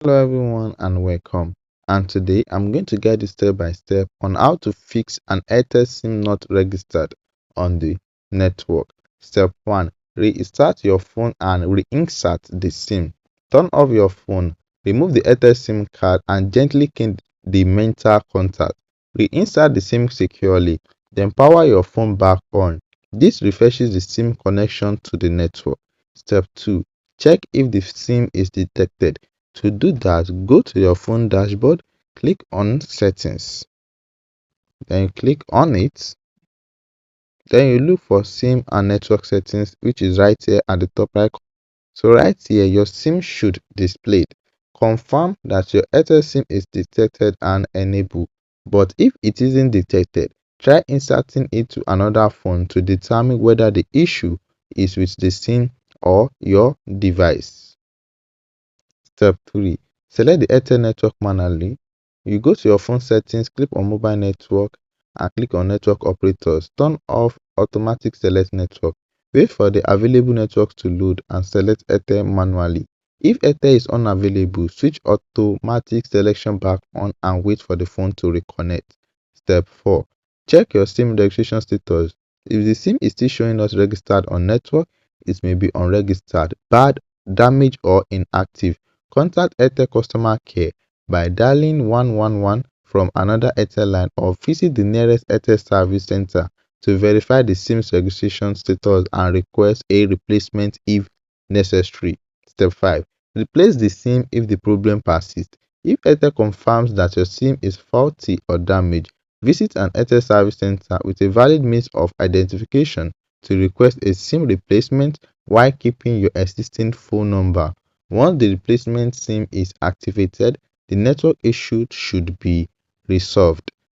Hello everyone and welcome. And today I'm going to guide you step by step on how to fix an Airtel SIM not registered on the network. Step 1. Restart your phone and reinsert the SIM. Turn off your phone, remove the Airtel SIM card and gently clean the mental contact. Reinsert the SIM securely, then power your phone back on. This refreshes the SIM connection to the network. Step 2. Check if the SIM is detected. To do that, go to your phone dashboard, click on Settings, then you click on it, then you look for SIM and Network Settings, which is right here at the top right corner. So right here, your SIM should display. Confirm that your Airtel SIM is detected and enabled. But if it isn't detected, try inserting it to another phone to determine whether the issue is with the SIM or your device. Step 3. Select the Airtel network manually. You go to your phone settings, click on mobile network and click on network operators. Turn off automatic select network. Wait for the available networks to load and select Airtel manually. If Airtel is unavailable, switch automatic selection back on and wait for the phone to reconnect. Step 4. Check your SIM registration status. If the SIM is still showing us registered on network, it may be unregistered, bad, damaged or inactive. Contact Airtel customer care by dialing 111 from another Airtel line or visit the nearest Airtel service center to verify the SIM's registration status and request a replacement if necessary. Step 5. Replace the SIM if the problem persists. If Airtel confirms that your SIM is faulty or damaged, visit an Airtel service center with a valid means of identification to request a SIM replacement while keeping your existing phone number. Once the replacement SIM is activated, the network issue should be resolved.